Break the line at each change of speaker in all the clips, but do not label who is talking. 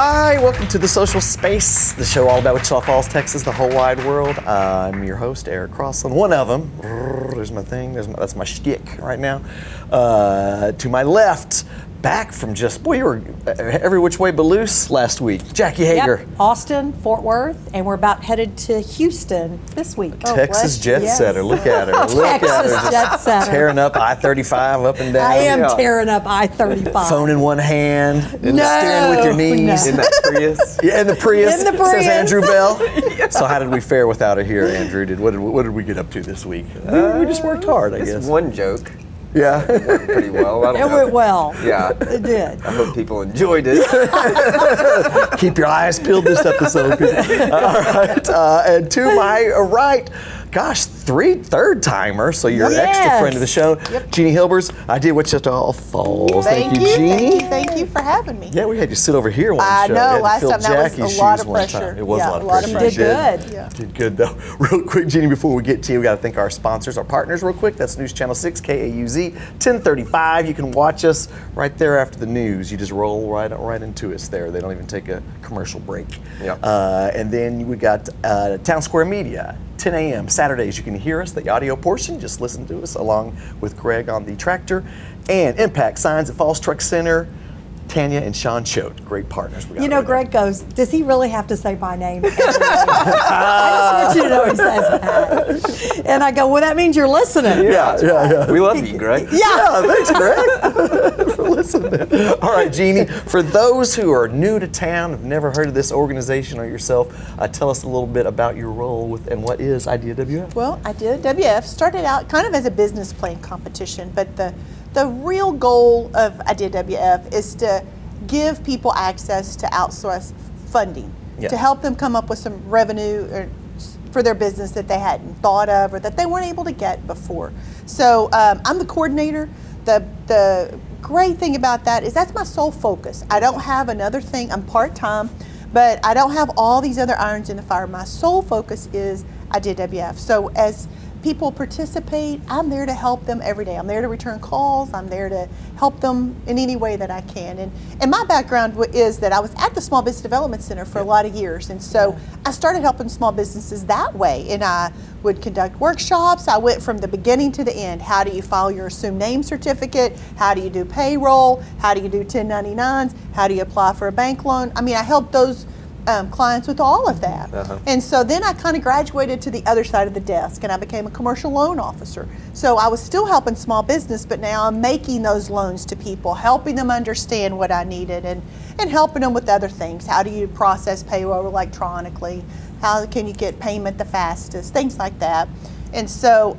Hi, welcome to The Social Space, the show all about Wichita Falls, Texas, the whole wide world. I'm your host, Eric Crossland, one of them. There's my thing, that's my shtick right now. To my left, back from just, you were every which way but loose last week. Jackie Hoegger.
Yep. Austin, Fort Worth, and we're about headed to Houston this week.
Texas jet setter, look at her. Look at her,
Texas jet setter.
tearing up I-35 up and down.
I am tearing up I-35.
Phone in one hand, steering with your knees.
No.
In that Prius.
Yeah, in the Prius,
In the Prius.
says Andrew Bell. So how did we fare without her here, Andrew? What did we get up to this week? We just worked hard, I
It's
guess.
one joke.
Yeah.
It went pretty well. I don't
It
know.
went well.
Yeah.
It did.
I hope people enjoyed it.
Keep your eyes peeled this episode. People. All right. And to my right, gosh, third timer. So you're an extra
Yes.
friend of the show.
Yep.
Jeannie Hillbers. I did Wichita Falls. Thank you, Jeannie.
Thank you for having me.
Yeah, we had you sit over here one
I
show.
know,
You had to
last
fill
time that was
Jackie's
a lot
shoes
of
one
pressure.
time. It was
Yeah,
a lot of pressure.
You did good.
Yeah.
Did good though. Real quick, Jeannie, before we get to you, we got to thank our sponsors, our partners real quick. That's News Channel 6, KAUZ, 1035. You can watch us right there after the news. You just roll right into us there. They don't even take a commercial break.
Yep.
And then we got Townsquare Media, 10 a.m. Saturdays. You can hear us, the audio portion. Just listen to us along with Greg on the tractor. And Impact Signs at Falls Truck Center. Tanya and Sean Choate, great partners. We got
You know,
over there.
Greg goes, does he really have to say my name? I just want you to know he says that. And I go, well, that means you're listening.
Yeah.
We love you, Greg.
Yeah, thanks, Greg, for listening. All right, Jeannie, for those who are new to town, have never heard of this organization or yourself, tell us a little bit about your role with and what is IDWF.
Well, I did WF. Started out kind of as a business plan competition, but the real goal of IDWF is to give people access to outsource funding, to help them come up with some revenue for their business that they hadn't thought of or that they weren't able to get before. So I'm the coordinator. The great thing about that is that's my sole focus. I don't have another thing. I'm part-time, but I don't have all these other irons in the fire. My sole focus is IDWF. So as people participate, I'm there to help them every day. I'm there to return calls. I'm there to help them in any way that I can. And my background is that I was at the Small Business Development Center for a lot of years. And so I started helping small businesses that way. And I would conduct workshops. I went from the beginning to the end. How do you file your assumed name certificate? How do you do payroll? How do you do 1099s? How do you apply for a bank loan? I mean, I helped those clients with all of that. And so then I kind of graduated to the other side of the desk and I became a commercial loan officer. So I was still helping small business, but now I'm making those loans to people, helping them understand what I needed and helping them with other things. How do you process payroll electronically? How can you get payment the fastest? Things like that. And so,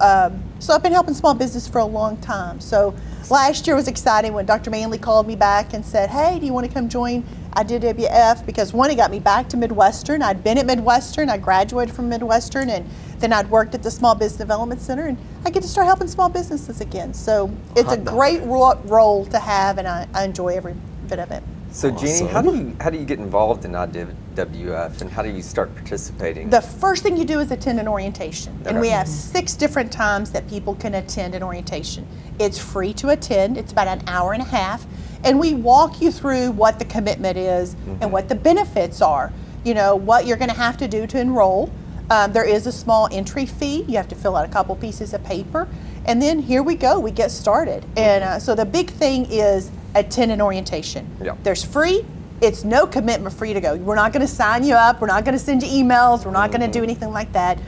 so I've been helping small business for a long time. So last year was exciting when Dr. Manley called me back and said, hey, do you want to come join IDWF? Because one, he got me back to Midwestern. I'd been at Midwestern. I graduated from Midwestern, and then I'd worked at the Small Business Development Center, and I get to start helping small businesses again. So it's a great role to have, and I enjoy every bit of it.
So Jeannie, how do you get involved in IDWF and how do you start participating?
The first thing you do is attend an orientation. And we have 6 different times that people can attend an orientation. It's free to attend. It's about an hour and a half. And we walk you through what the commitment is and what the benefits are. You know, what you're going to have to do to enroll. There is a small entry fee. You have to fill out a couple pieces of paper. And then here we go. We get started. And so the big thing is attend an orientation. There's free. It's no commitment for you to go. We're not going to sign you up. We're not going to send you emails. We're not going to do anything like that.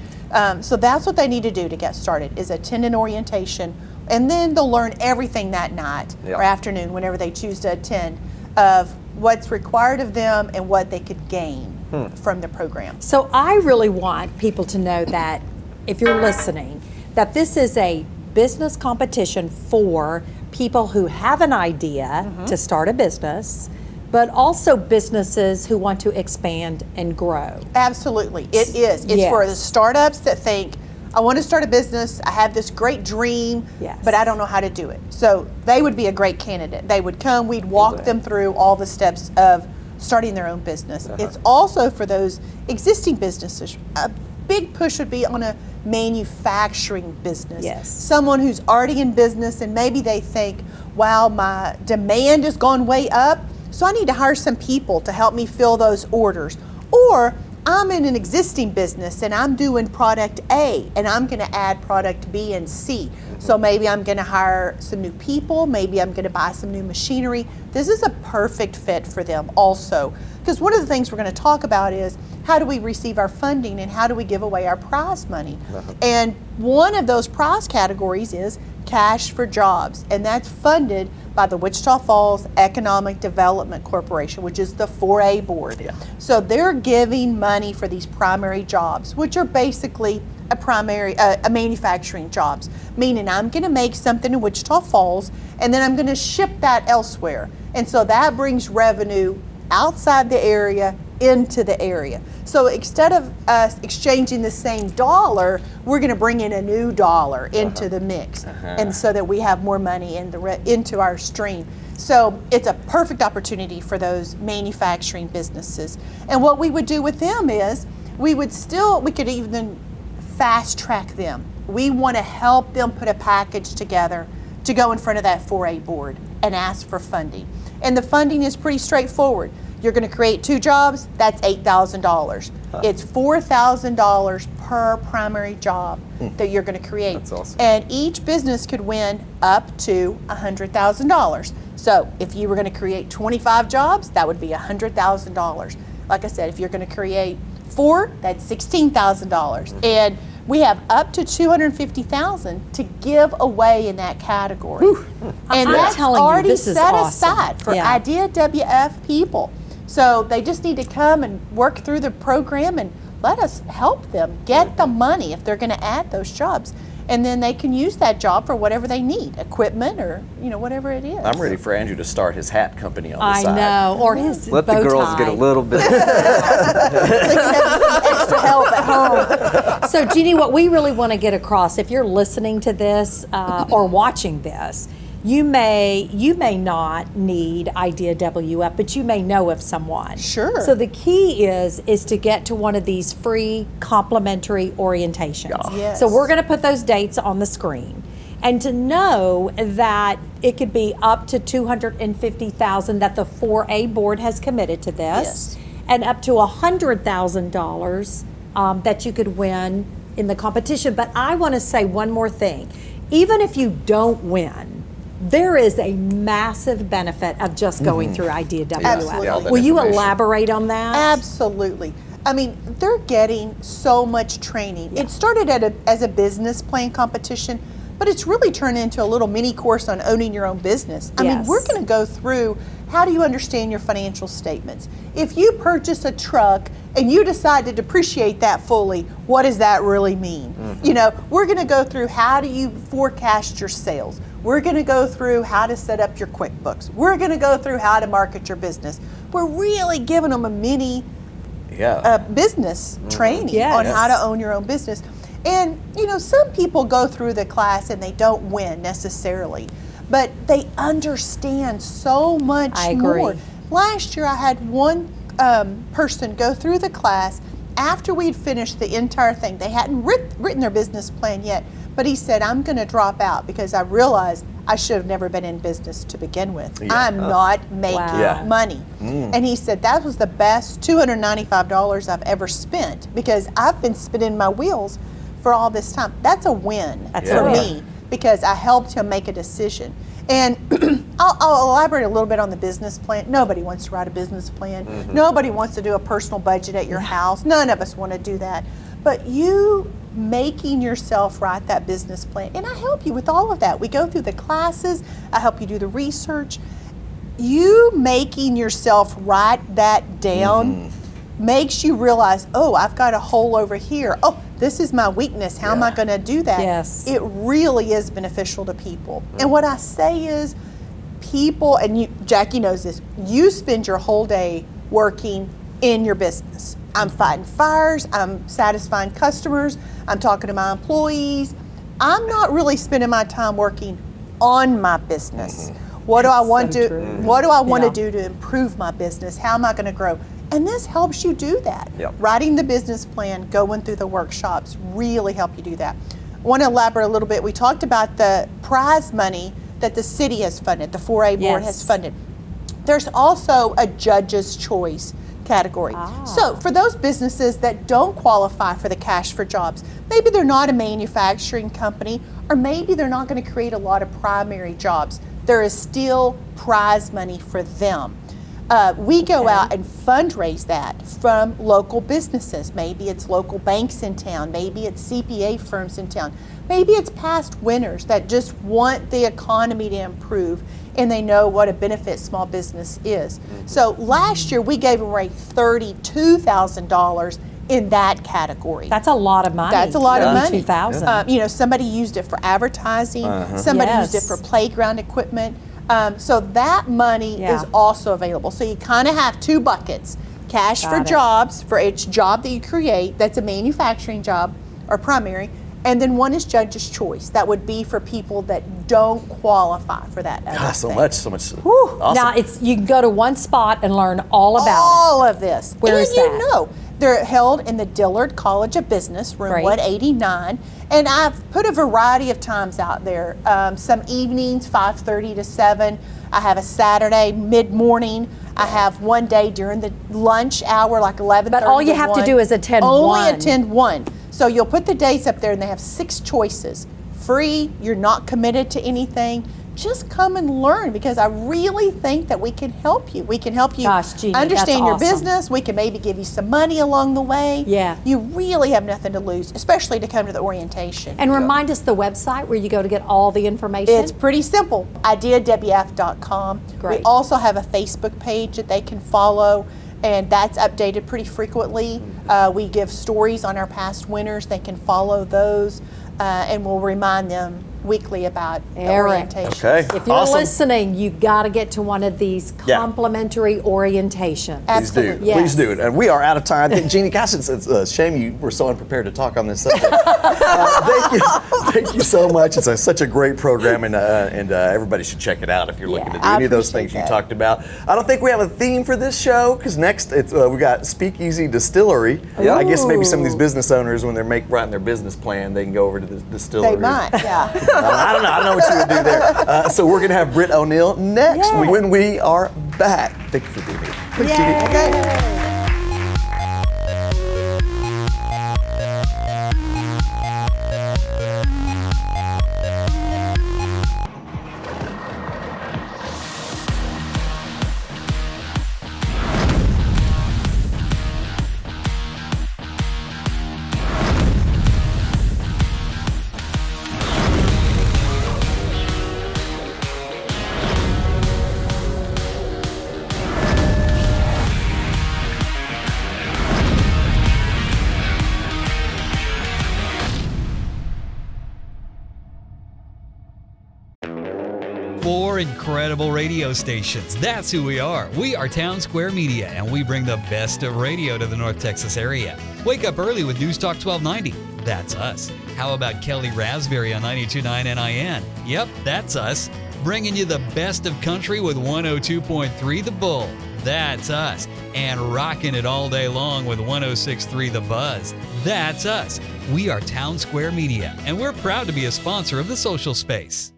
So that's what they need to do to get started, is attend an orientation. And then they'll learn everything that night or afternoon, whenever they choose to attend, of what's required of them and what they could gain from the program.
So I really want people to know that, if you're listening, that this is a business competition for people who have an idea to start a business, but also businesses who want to expand and grow.
Absolutely, it is. It's for the startups that think, I want to start a business, I have this great dream, but I don't know how to do it. So they would be a great candidate. They would come, we'd walk them through all the steps of starting their own business. It's also for those existing businesses. A big push would be on a manufacturing business. Someone who's already in business and maybe they think, wow, my demand has gone way up, so I need to hire some people to help me fill those orders. Or I'm in an existing business and I'm doing product A and I'm going to add product B and C. So maybe I'm going to hire some new people, maybe I'm going to buy some new machinery. This is a perfect fit for them also. Because one of the things we're going to talk about is how do we receive our funding and how do we give away our prize money? And one of those prize categories is Cash for Jobs, and that's funded by the Wichita Falls Economic Development Corporation, which is the 4A board. So they're giving money for these primary jobs, which are basically a manufacturing jobs, meaning I'm going to make something in Wichita Falls and then I'm going to ship that elsewhere. And so that brings revenue outside the area into the area. So instead of us exchanging the same dollar, we're going to bring in a new dollar into the mix, and so that we have more money into our stream. So it's a perfect opportunity for those manufacturing businesses. And what we would do with them is we could even fast track them. We want to help them put a package together to go in front of that 4A board and ask for funding. And the funding is pretty straightforward. You're going to create 2 jobs, that's $8,000. It's $4,000 per primary job that you're going to create.
That's awesome.
And each business could win up to $100,000. So if you were going to create 25 jobs, that would be $100,000. Like I said, if you're going to create 4, that's $16,000. And we have up to $250,000 to give away in that category. And that's already
this is
set
awesome.
aside for Idea WF people. So they just need to come and work through the program and let us help them get the money if they're going to add those jobs. And then they can use that job for whatever they need, equipment or whatever it is.
I'm ready for Andrew to start his hat company on the
I
side.
know, or his
Let the
bow
girls
tie.
get a little bit.
So you have some extra help at home.
So, Jeannie, what we really want to get across, if you're listening to this or watching this, you may not need Idea WF, but you may know of someone.
Sure.
So the key is to get to one of these free complimentary orientations.
Yes.
So we're going to put those dates on the screen. And to know that it could be up to $250,000 that the 4A board has committed to this,
Yes.
and up to $100,000 that you could win in the competition. But I want to say one more thing. Even if you don't win, there is a massive benefit of just going through Idea WF.
Absolutely.
Yeah, all that
Will you
information.
elaborate on that?
Absolutely. I mean, they're getting so much training. It started as a business plan competition, but it's really turned into a little mini course on owning your own business. I mean,
Yes.
we're going to go through how do you understand your financial statements. If you purchase a truck and you decide to depreciate that fully, what does that really mean? You know, we're going to go through how do you forecast your sales. We're going to go through how to set up your QuickBooks. We're going to go through how to market your business. We're really giving them a mini business training on how to own your own business. And, you know, some people go through the class and they don't win necessarily, but they understand so much
I agree.
more. Last year I had one person go through the class after we'd finished the entire thing. They hadn't written their business plan yet, but he said, I'm going to drop out because I realized I should have never been in business to begin with. I'm not making money. And he said, that was the best $295 I've ever spent because I've been spinning my wheels for all this time. That's a win for me because I helped him make a decision. And I'll elaborate a little bit on the business plan. Nobody wants to write a business plan. Nobody wants to do a personal budget at your house. None of us want to do that. But you making yourself write that business plan, and I help you with all of that. We go through the classes. I help you do the research. You making yourself write that down makes you realize, oh, I've got a hole over here. Oh, this is my weakness. How am I going to do that?
Yes.
It really is beneficial to people. And what I say is people, and you, Jackie knows this, you spend your whole day working in your business. I'm fighting fires. I'm satisfying customers. I'm talking to my employees. I'm not really spending my time working on my business. What do I want to do to improve my business? How am I going to grow? And this helps you do that. Writing the business plan, going through the workshops really help you do that. I want to elaborate a little bit. We talked about the prize money that the city has funded, the 4A board has funded. There's also a judge's choice category. So for those businesses that don't qualify for the Cash for Jobs, maybe they're not a manufacturing company, or maybe they're not going to create a lot of primary jobs, there is still prize money for them. We go out and fundraise that from local businesses. Maybe it's local banks in town, maybe it's CPA firms in town, maybe it's past winners that just want the economy to improve and they know what a benefit small business is. So last year we gave away $32,000 in that category.
That's a lot of money.
That's a lot of money.
2,000.
You know, somebody used it for advertising, somebody used it for playground equipment. So that money is also available. So you kind of have two buckets. Cash for jobs, for each job that you create, that's a manufacturing job or primary, and then one is judge's choice. That would be for people that don't qualify for that other
So
thing.
much.
Whew.
Awesome.
Now you can go to one spot and learn all about
all of this.
Where
and
is
you
that?
know, they're held in the Dillard College of Business, room
Great.
189. And I've put a variety of times out there. Some evenings, 5:30 to 7. I have a Saturday mid-morning. I have one day during the lunch hour, like 11:30.
But all you
to
have to
1.
do is attend
Only
one.
attend one. So you'll put the dates up there, and they have 6 choices. Free. You're not committed to anything. Just come and learn, because I really think that we can help you. We can help you
Gosh, Jeannie,
understand
that's
your
awesome.
business. We can maybe give you some money along the way.
Yeah.
You really have nothing to lose, especially to come to the orientation.
And remind us the website where you go to get all the information.
It's pretty simple. IdeaWF.com.
Great.
We also have a Facebook page that they can follow, and that's updated pretty frequently. We give stories on our past winners. They can follow those, and we'll remind them weekly about the
Eric.
orientation.
Okay.
If you're
Awesome.
listening, you've got to get to one of these
Yeah.
complimentary orientations.
Please do.
Absolutely.
Yes.
Please do. And we are out of time. I think, Jeannie, gosh, it's a shame you were so unprepared to talk on this subject. Thank you so much. It's such a great program, and everybody should check it out if you're looking to do
I
any of those
appreciate
things you
that.
talked about. I don't think we have a theme for this show, because next we got Speakeasy Distillery.
Yeah.
I guess maybe some of these business owners, when they're writing their business plan, they can go over to the distillery.
They might, yeah.
I don't know what you would do there. So we're going to have Britt O'Neal next
Yay.
when we are back. Thank you for being here. Thanks, Jeannie.
Okay.
Four incredible radio stations. That's who we are. We are Townsquare Media, and we bring the best of radio to the North Texas area. Wake up early with NewsTalk 1290. That's us. How about Kelly Raspberry on 92.9 NIN? Yep, that's us. Bringing you the best of country with 102.3 The Bull. That's us. And rocking it all day long with 106.3 The Buzz. That's us. We are Townsquare Media, and we're proud to be a sponsor of the social space.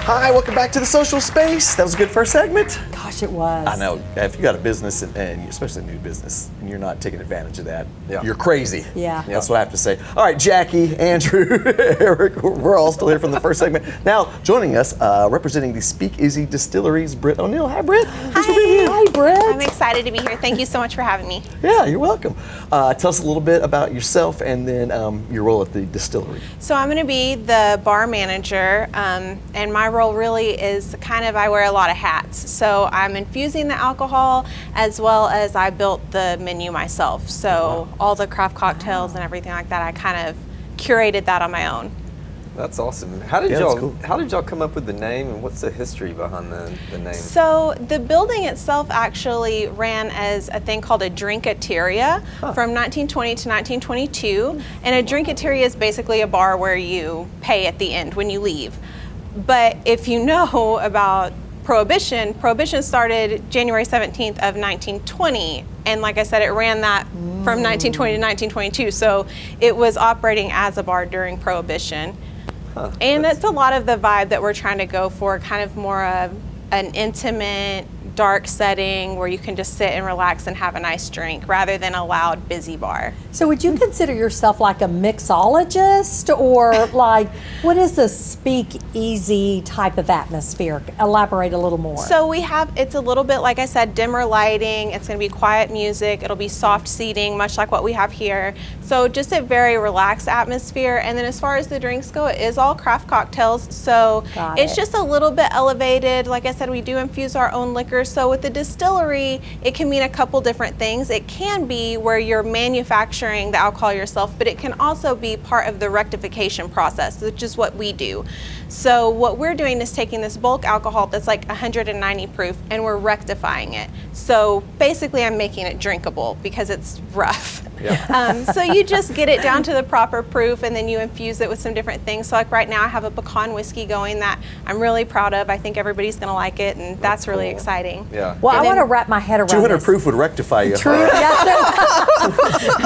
Hi, welcome back to the social space. That was a good first segment.
Gosh, it was.
I know. If you got a business, and especially a new business, and you're not taking advantage of that,
Yeah.
you're crazy.
Yeah.
That's what I have to say. All right, Jackie, Andrew, Eric, we're all still here from the first segment. Now, joining us, representing the Speakeasy Distilleries, Britt O'Neal. Hi, Britt. Thanks for being here.
Hi, Britt.
I'm excited to be here. Thank you so much for having me.
Yeah, you're welcome. Tell us a little bit about yourself and then your role at the distillery.
So I'm going to be the bar manager, and my role really is I wear a lot of hats. So I'm infusing the alcohol as well as I built the menu myself. So all the craft cocktails and everything like that, I kind of curated that on my own.
That's awesome. How did
Yeah, that's cool.
y'all come up with the name, and what's the history behind the name?
So the building itself actually ran as a thing called a drinkateria from 1920 to 1922. And a drinkateria is basically a bar where you pay at the end when you leave. But if you know about Prohibition started January 17th of 1920. And like I said, it ran that from 1920 to 1922. So it was operating as a bar during Prohibition. And it's a lot of the vibe that we're trying to go for, kind of more of an intimate, dark setting where you can just sit and relax and have a nice drink rather than a loud, busy bar.
So would you consider yourself like a mixologist, or like, what is a speakeasy type of atmosphere? Elaborate a little more.
So it's a little bit, like I said, dimmer lighting. It's going to be quiet music. It'll be soft seating, much like what we have here. So just a very relaxed atmosphere. And then as far as the drinks go, it is all craft cocktails. So it's just a little bit elevated. Like I said, we do infuse our own liquor. So with the distillery, it can mean a couple different things. It can be where you're manufacturing the alcohol yourself, but it can also be part of the rectification process, which is what we do. So what we're doing is taking this bulk alcohol that's like 190 proof and we're rectifying it. So basically I'm making it drinkable because it's rough. Yeah. So you just get it down to the proper proof and then you infuse it with some different things. So like right now I have a pecan whiskey going that I'm really proud of. I think everybody's going to like it, and that's really exciting.
Yeah.
Well, I want to wrap my head around
200
this.
proof would rectify you.
True.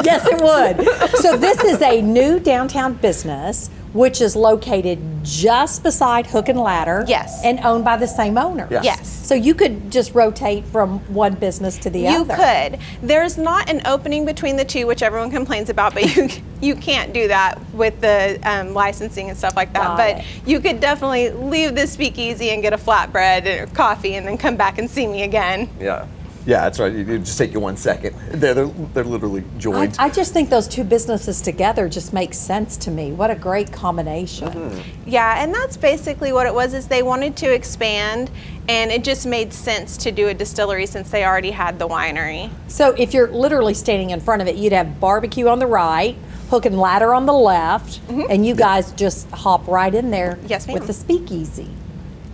Yes, it would. So this is a new downtown business, which is located just beside Hook and Ladder.
Yes.
And owned by the same owner.
Yes.
So you could just rotate from one business to the other.
You could. There's not an opening between the two, which everyone complains about, but you can't do that with the licensing and stuff like that. But you could definitely leave the speakeasy and get a flatbread or coffee and then come back and see me again.
Yeah.
Yeah, that's right. It just take you 1 second. They're literally joined.
I just think those two businesses together just make sense to me. What a great combination.
Yeah, and that's basically what it was, is they wanted to expand, and it just made sense to do a distillery since they already had the winery.
So if you're literally standing in front of it, you'd have barbecue on the right, Hook and Ladder on the left, and you guys just hop right in there
Yes, ma'am.
with the speakeasy.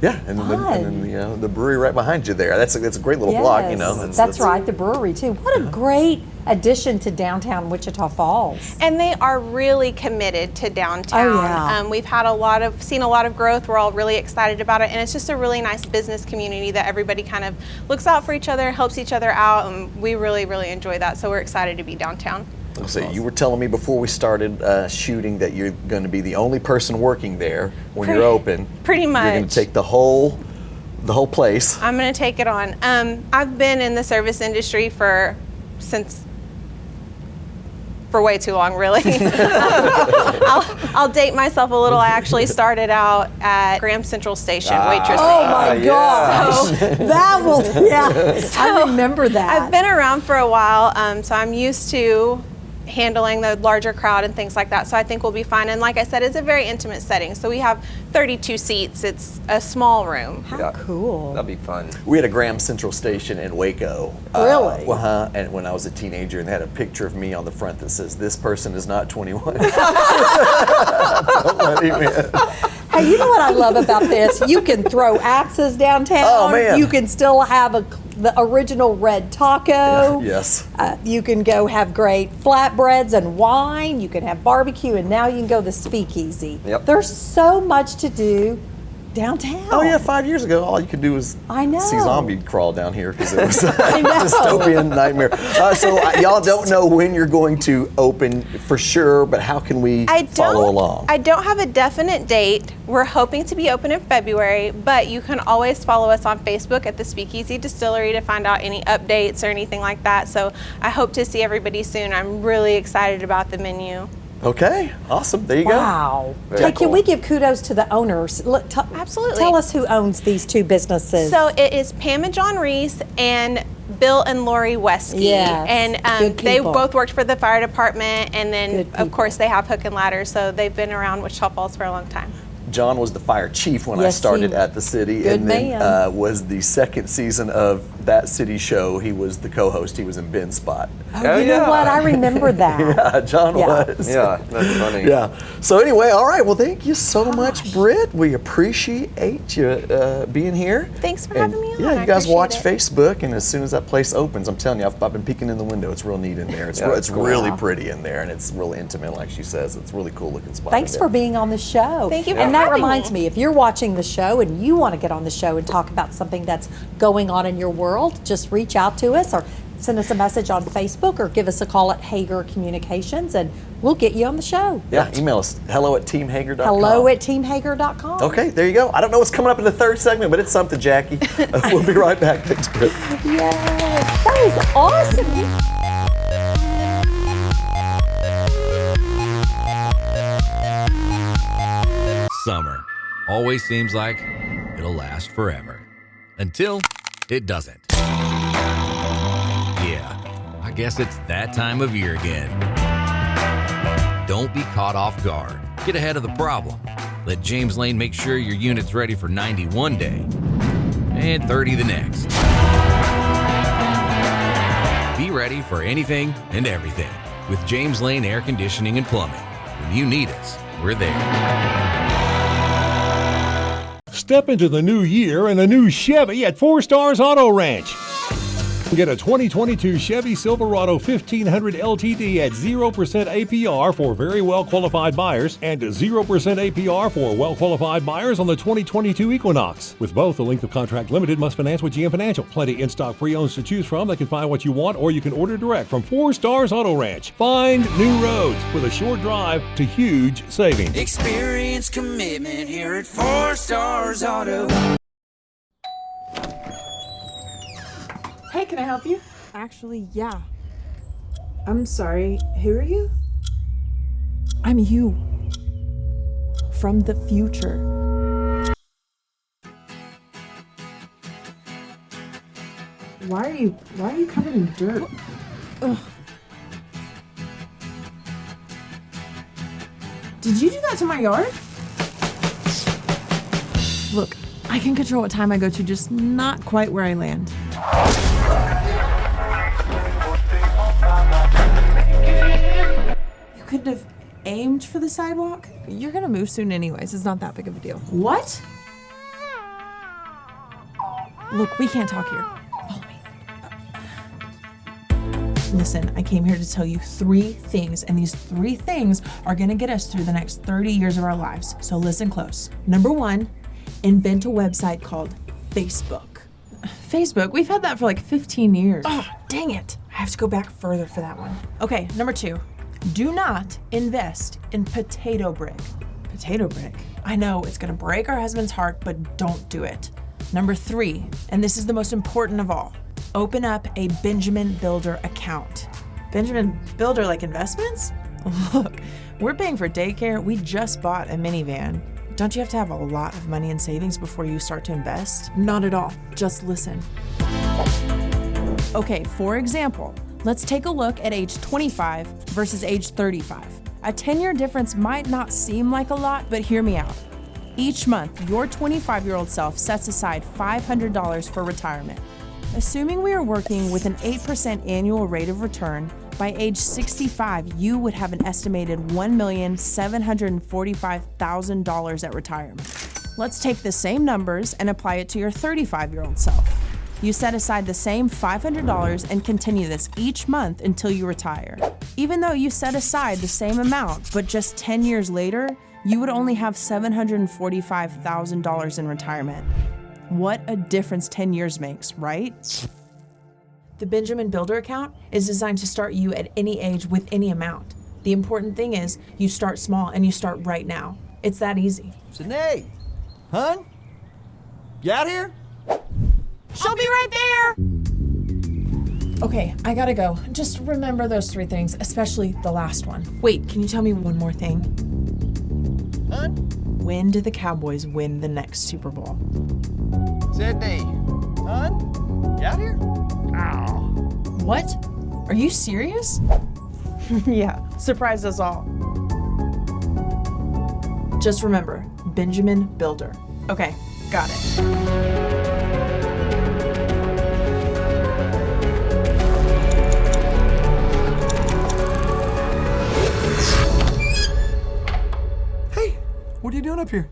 Yeah, and then the brewery right behind you there. That's a great little block, you know.
That's right, the brewery too. What a great addition to downtown Wichita Falls.
And they are really committed to downtown.
Oh, yeah.
We've had seen a lot of growth. We're all really excited about it, and it's just a really nice business community that everybody kind of looks out for each other, helps each other out, and we really, really enjoy that. So we're excited to be downtown.
So you were telling me before we started shooting that you're going to be the only person working there when you're open.
Pretty much.
You're going to take the whole place.
I'm going to take it on. I've been in the service industry for way too long, really. I'll date myself a little. I actually started out at Graham Central Station waitressing.
Oh my gosh. That will, I remember that.
I've been around for a while, so I'm used to handling the larger crowd and things like that, so I think we'll be fine. And like I said, it's a very intimate setting, so we have 32 seats. It's a small room.
How cool.
That'd be fun.
We had a Graham Central Station in Waco.
Really?
And when I was a teenager, and they had a picture of me on the front that says, "This person is not 21." Don't let him in.
Hey, you know what I love about this? You can throw axes downtown.
Oh, man.
You can still have the original red taco.
Yes.
You can go have great flatbreads and wine. You can have barbecue, and now you can go to the speakeasy.
Yep.
There's so much to do downtown.
Oh yeah, 5 years ago, all you could do was see zombie crawl down here because it was a dystopian nightmare. So y'all don't know when you're going to open for sure, but how can we follow along?
I don't have a definite date. We're hoping to be open in February, but you can always follow us on Facebook at the Speakeasy Distillery to find out any updates or anything like that. So I hope to see everybody soon. I'm really excited about the menu.
Okay, awesome. There you go.
Wow.
Very
Hey,
cool.
can we give kudos to the owners?
Absolutely.
Tell us who owns these two businesses.
So it is Pam and John Reese and Bill and Lori Wesky.
Yes,
And
good
they
people.
both worked for the fire department, and then
Good
of
people.
course they have Hook and Ladder, so they've been around Wichita Falls for a long time.
John was the fire chief when I
Yes,
started
he-
at the city,
good
and then
man.
was the second season of that city show. He was the co-host. He was in Ben's spot.
Oh, you know what? I remember that.
Yeah, John
Yeah.
was.
Yeah, that's funny.
Yeah. So anyway, all right. Well, thank you so much, Britt. We appreciate you being here.
Thanks for
And,
having me on.
Yeah, you
I
guys watch
appreciate
Facebook, and as soon as that place opens, I'm telling you, I've been peeking in the window. It's real neat in there. It's
Yeah,
it's
cool.
really pretty in there, and it's really intimate, like she says. It's a really cool looking spot.
Thanks
in
for
there.
being on the show.
Thank you for
And that that reminds me, if you're watching the show and you want to get on the show and talk about something that's going on in your world, just reach out to us or send us a message on Facebook or give us a call at Hoegger Communications and we'll get you on the show.
Yeah, email us, hello@teamhager.com.
hello@teamhager.com.
Okay, there you go. I don't know what's coming up in the third segment, but it's something, Jackie. We'll be right back. Thanks, Britt.
Yay, that was awesome.
Summer always seems like it'll last forever. Until it doesn't. Yeah, I guess it's that time of year again. Don't be caught off guard. Get ahead of the problem. Let James Lane make sure your unit's ready for 90 one day and 30 the next. Be ready for anything and everything with James Lane Air Conditioning and Plumbing. When you need us, we're there.
Step into the new year in a new Chevy at 4 Stars Auto Ranch. Get a 2022 Chevy Silverado 1500 LTD at 0% APR for very well-qualified buyers and 0% APR for well-qualified buyers on the 2022 Equinox. With both, the length of contract limited, must finance with GM Financial. Plenty in-stock pre-owns to choose from. They can find what you want or you can order direct from 4 Stars Auto Ranch. Find new roads with a short drive to huge savings.
Experience commitment here at 4 Stars Auto.
Hey, can I help you? Actually, yeah. I'm sorry, who are you? I'm you. From the future. Why are you covered in dirt? Ugh. Did you do that to my yard? Look, I can control what time I go to, just not quite where I land. You couldn't have aimed for the sidewalk? You're gonna move soon anyways. It's not that big of a deal. What? Look, we can't talk here. Follow me. Listen, I came here to tell you 3 things, and these 3 things are gonna get us through the next 30 years of our lives. So listen close. Number 1, invent a website called Facebook. Facebook? We've had that for like 15 years. Oh, dang it. I have to go back further for that one. Okay, number 2. Do not invest in potato brick. Potato brick? I know, it's gonna break our husband's heart, but don't do it. Number 3, and this is the most important of all, open up a Benjamin Builder account. Benjamin Builder, like investments? Look, we're paying for daycare. We just bought a minivan. Don't you have to have a lot of money in savings before you start to invest? Not at all. Just listen. Okay, for example, let's take a look at age 25 versus age 35. A 10-year difference might not seem like a lot, but hear me out. Each month, your 25-year-old self sets aside $500 for retirement. Assuming we are working with an 8% annual rate of return, by age 65, you would have an estimated $1,745,000 at retirement. Let's take the same numbers and apply it to your 35-year-old self. You set aside the same $500 and continue this each month until you retire. Even though you set aside the same amount, but just 10 years later, you would only have $745,000 in retirement. What a difference 10 years makes, right? The Benjamin Builder account is designed to start you at any age with any amount. The important thing is you start small and you start right now. It's that easy.
Sinead, hun, you out here?
She'll be right there! Okay, I gotta go. Just remember those 3 things, especially the last one. Wait, can you tell me one more thing?
Hun?
When do the Cowboys win the next Super Bowl?
Sydney, hun, you out here?
What? Are you serious? Yeah, surprise us all. Just remember, Benjamin Builder. Okay, got it.
Hey, what are you doing up here?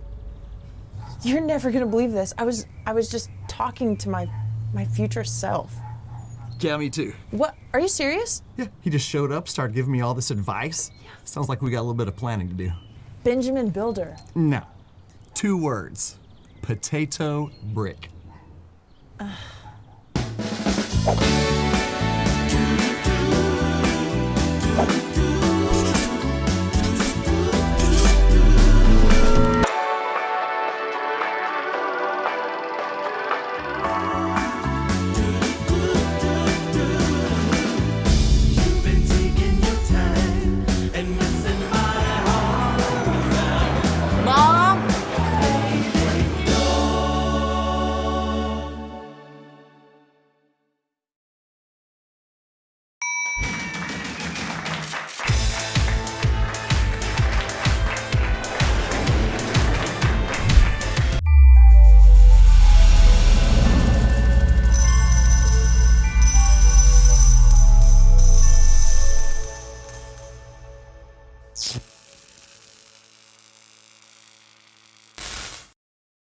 You're never gonna believe this. I was just talking to my future self.
Yeah, me too.
What? Are you serious?
Yeah, he just showed up, started giving me all this advice. Sounds like we got a little bit of planning to do.
Benjamin Builder.
No.
2 words. Potato brick.